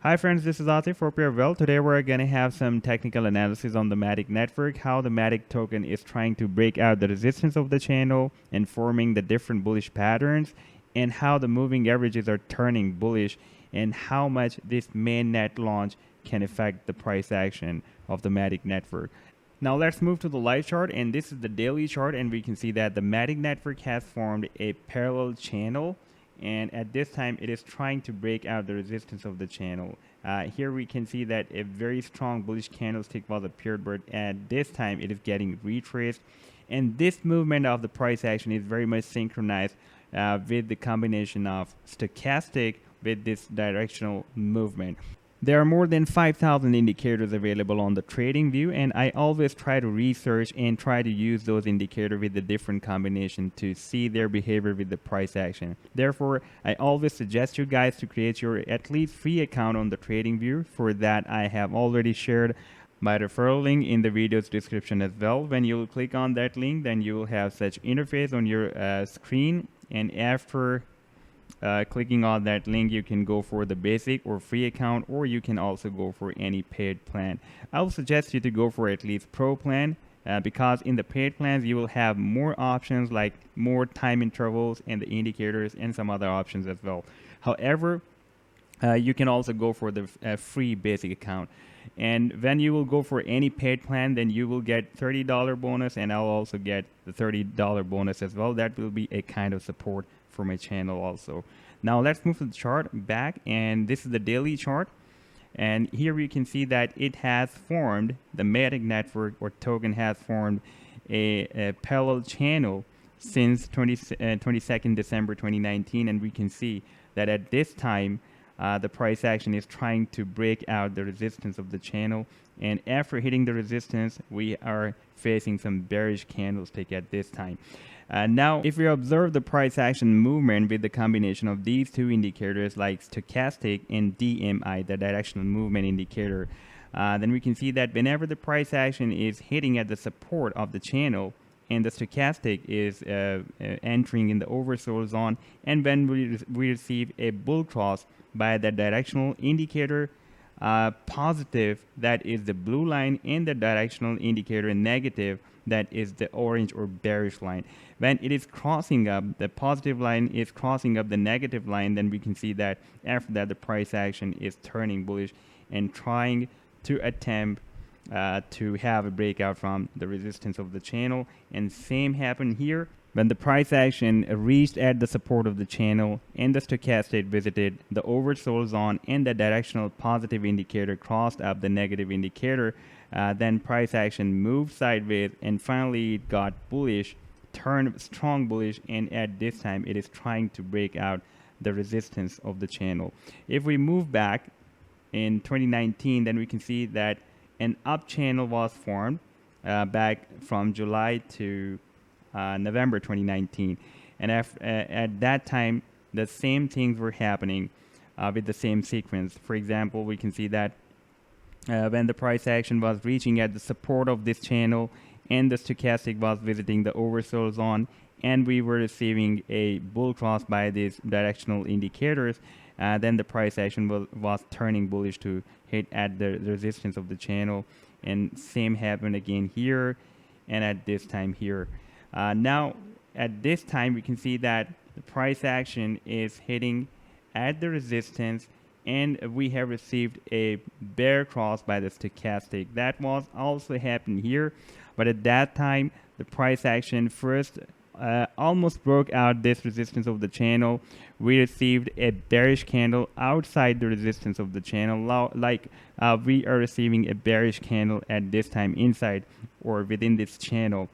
Hi friends, this is Atif. Hope you're well. Today we're going to have some technical analysis on the Matic network, how the Matic token is trying to break out the resistance of the channel and forming the different bullish patterns, and how the moving averages are turning bullish, and how much this mainnet launch can affect the price action of the Matic network. Now let's move to the live chart, and this is the daily chart, and we can see that the Matic network has formed a parallel channel, and at this time it is trying to break out the resistance of the channel. Here we can see that a very strong bullish candlestick was appeared, but at this time it is getting retraced, and this movement of the price action is very much synchronized with the combination of stochastic with this directional movement. There are more than 5,000 indicators available on the Tradingview, and I always try to research and try to use those indicators with the different combination to see their behavior with the price action. Therefore, I always suggest you guys to create your at least free account on the Tradingview. For that, I have already shared my referral link in the video's description as well. When you click on that link, then you will have such interface on your screen, and after clicking on that link, you can go for the basic or free account, or you can also go for any paid plan. I will suggest you to go for at least pro plan, because in the paid plans you will have more options like more time intervals and the indicators and some other options as well. However, you can also go for the free basic account, and when you will go for any paid plan, then you will get $30 bonus, and I'll also get the $30 bonus as well. That will be a kind of support for my channel also. Now let's move to the chart back, and this is the daily chart, and here we can see that it has formed, the Matic network or token has formed a parallel channel since 22nd December 2019, and we can see that at this time the price action is trying to break out the resistance of the channel, and after hitting the resistance we are facing some bearish candlestick at this time. Now, if we observe the price action movement with the combination of these two indicators like stochastic and DMI, the directional movement indicator, then we can see that whenever the price action is hitting at the support of the channel and the stochastic is entering in the oversold zone, and when we receive a bull cross by the directional indicator positive, that is the blue line, and the directional indicator negative, that is the orange or bearish line. When it is crossing up, the positive line is crossing up the negative line, then we can see that after that the price action is turning bullish and trying to attempt to have a breakout from the resistance of the channel. And same happened here. When the price action reached at the support of the channel and the stochastic visited the oversold zone and the directional positive indicator crossed up the negative indicator, then price action moved sideways, and finally it got bullish, turned strong bullish, and at this time it is trying to break out the resistance of the channel. If we move back in 2019, then we can see that an up channel was formed back from July to November 2019, and at that time the same things were happening with the same sequence. For example, we can see that when the price action was reaching at the support of this channel and the stochastic was visiting the oversold zone, and we were receiving a bull cross by these directional indicators, then the price action was turning bullish to hit at the resistance of the channel, and same happened again here and at this time here. Now at this time we can see that the price action is hitting at the resistance, and we have received a bear cross by the stochastic. That was also happened here, but at that time the price action first almost broke out this resistance of the channel. We received a bearish candle outside the resistance of the channel, like we are receiving a bearish candle at this time inside or within this channel.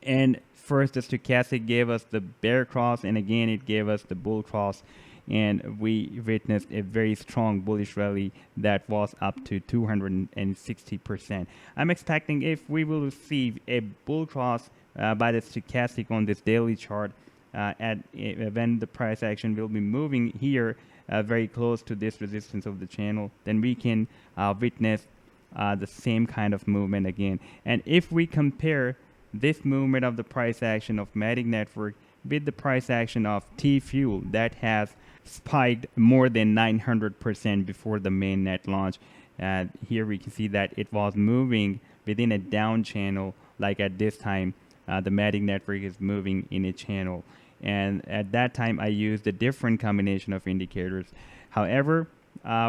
And first the stochastic gave us the bear cross, and again it gave us the bull cross, and we witnessed a very strong bullish rally that was up to 260%. I'm expecting if we will receive a bull cross by the stochastic on this daily chart when the price action will be moving here very close to this resistance of the channel, then we can witness the same kind of movement again. And if we compare this movement of the price action of Matic network with the price action of T-Fuel that has spiked more than 900% before the mainnet launch. Here we can see that it was moving within a down channel, like at this time the Matic network is moving in a channel, and at that time I used a different combination of indicators. However,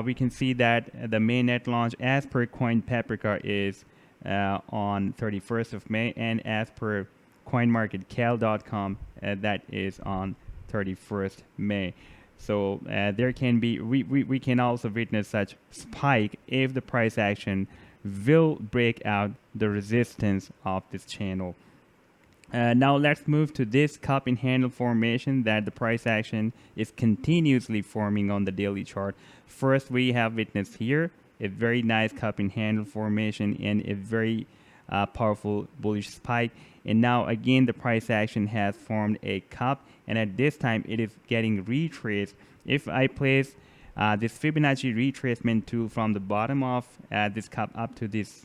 we can see that the mainnet launch as per Coin Paprika is on 31st of May, and as per coinmarketcal.com that is on 31st May. So there can be, we can also witness such spike if the price action will break out the resistance of this channel. Now let's move to this cup and handle formation that the price action is continuously forming on the daily chart. First, we have witnessed here a very nice cup and handle formation and a very powerful bullish spike. And now again the price action has formed a cup, and at this time it is getting retraced. If I place this Fibonacci retracement tool from the bottom of this cup up to this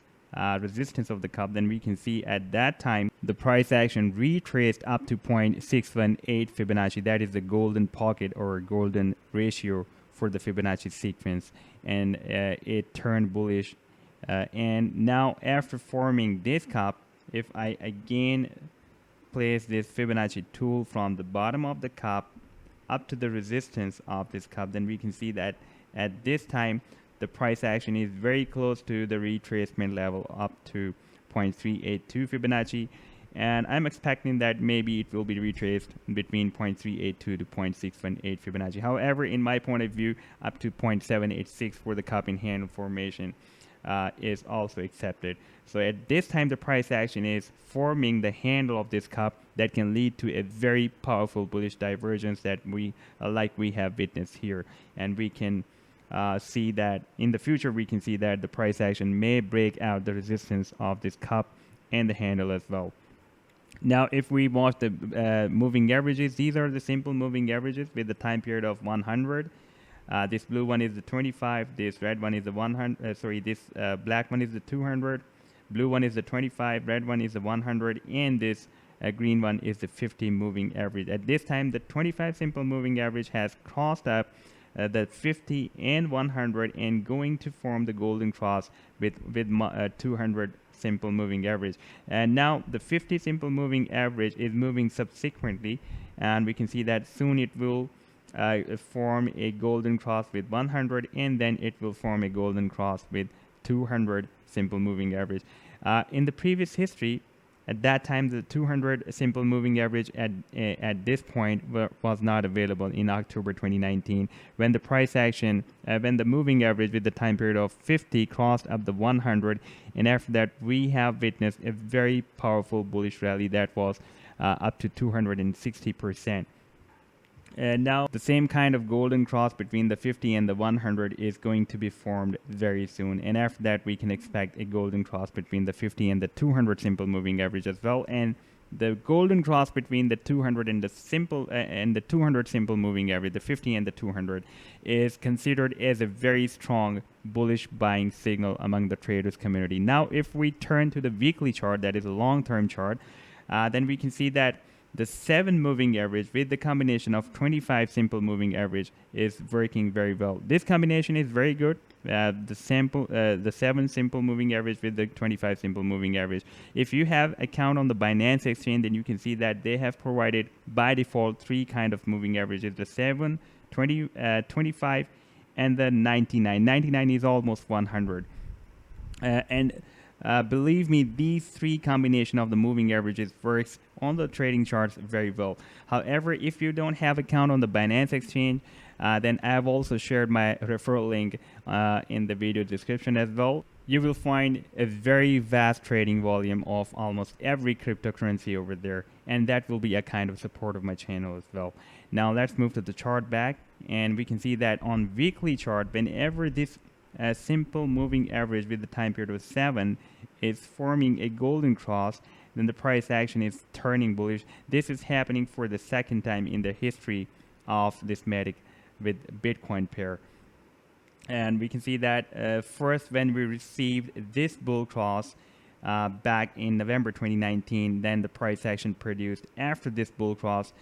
resistance of the cup, then we can see at that time the price action retraced up to 0.618 Fibonacci. That is the golden pocket or golden ratio for the Fibonacci sequence, and it turned bullish. And now after forming this cup, if I again place this Fibonacci tool from the bottom of the cup up to the resistance of this cup, then we can see that at this time the price action is very close to the retracement level up to 0.382 Fibonacci, and I'm expecting that maybe it will be retraced between 0.382 to 0.618 Fibonacci. However, in my point of view, up to 0.786 for the cup and handle formation is also accepted. So at this time the price action is forming the handle of this cup that can lead to a very powerful bullish divergence that we have witnessed here, and we can see that in the future we can see that the price action may break out the resistance of this cup and the handle as well. Now if we watch the moving averages, these are the simple moving averages with the time period of 100. This blue one is the 25, this red one is the 100, this black one is the 200, blue one is the 25, red one is the 100, and this green one is the 50 moving average. At this time the 25 simple moving average has crossed up the 50 and 100 and going to form the golden cross with 200 simple moving average. And now the 50 simple moving average is moving subsequently, and we can see that soon it will form a golden cross with 100, and then it will form a golden cross with 200 simple moving average. In the previous history, at that time the 200 simple moving average at this point was not available in October 2019, when the price action when the moving average with the time period of 50 crossed up the 100, and after that we have witnessed a very powerful bullish rally that was up to 260%. And now the same kind of golden cross between the 50 and the 100 is going to be formed very soon, and after that we can expect a golden cross between the 50 and the 200 simple moving average as well. And the golden cross between the 200 and the 200 simple moving average, the 50 and the 200, is considered as a very strong bullish buying signal among the traders community. Now if we turn to the weekly chart, that is a long-term chart, then we can see that the 7 moving average with the combination of 25 simple moving average is working very well. This combination is very good. The 7 simple moving average with the 25 simple moving average. If you have account on the Binance exchange, then you can see that they have provided by default 3 kind of moving averages: the 7, 20, 25, and the 99. 99 is almost 100. Believe me, these 3 combination of the moving averages works on the trading charts very well. However, if you don't have account on the Binance exchange, then I have also shared my referral link in the video description as well. You will find a very vast trading volume of almost every cryptocurrency over there, and that will be a kind of support of my channel as well. Now let's move to the chart back, and we can see that on weekly chart, whenever this simple moving average with the time period of 7 is forming a golden cross, then the price action is turning bullish. This is happening for the second time in the history of this Matic with Bitcoin pair. And we can see that first when we received this bull cross, back in November 2019. Then the price action produced after this bull cross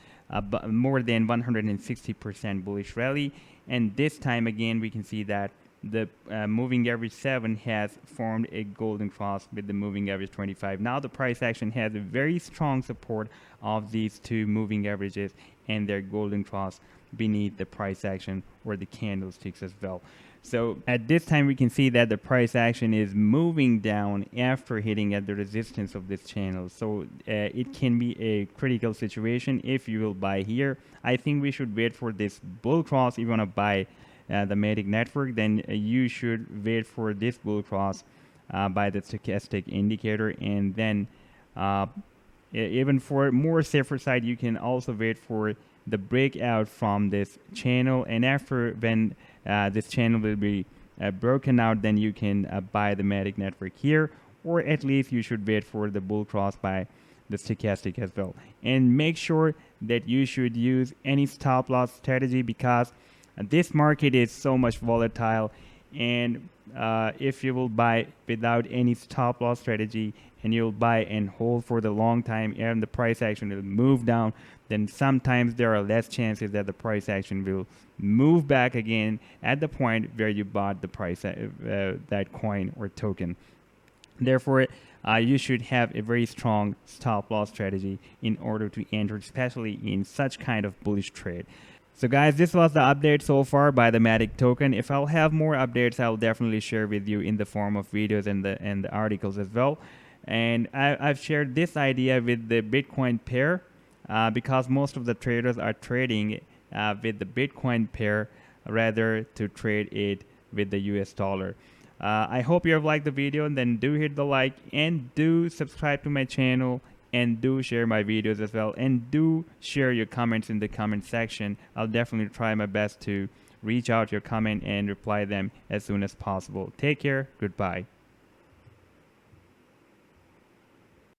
more than 160% bullish rally. And this time again, we can see that the moving average 7 has formed a golden cross with the moving average 25. Now the price action has a very strong support of these two moving averages and their golden cross beneath the price action or the candlesticks as well. So at this time, we can see that the price action is moving down after hitting at the resistance of this channel. So it can be a critical situation if you will buy here. I think we should wait for this bull cross. If you want to buy the Matic network, then you should wait for this bull cross by the stochastic indicator, and then even for more safer side, you can also wait for the breakout from this channel, and after when this channel will be broken out, then you can buy the Matic network here, or at least you should wait for the bull cross by the stochastic as well. And make sure that you should use any stop loss strategy, because this market is so much volatile, and if you will buy without any stop loss strategy and you'll buy and hold for the long time and the price action will move down, then sometimes there are less chances that the price action will move back again at the point where you bought the price that coin or token. Therefore, you should have a very strong stop loss strategy in order to enter, especially in such kind of bullish trade. So guys, this was the update so far by the Matic token. If I'll have more updates, I'll definitely share with you in the form of videos and the articles as well. And I've shared this idea with the Bitcoin pair because most of the traders are trading with the Bitcoin pair rather to trade it with the US dollar. I hope you have liked the video, and then do hit the like and do subscribe to my channel. And do share my videos as well, and do share your comments in the comment section. I'll definitely try my best to reach out your comment and reply them as soon as possible. Take care. Goodbye.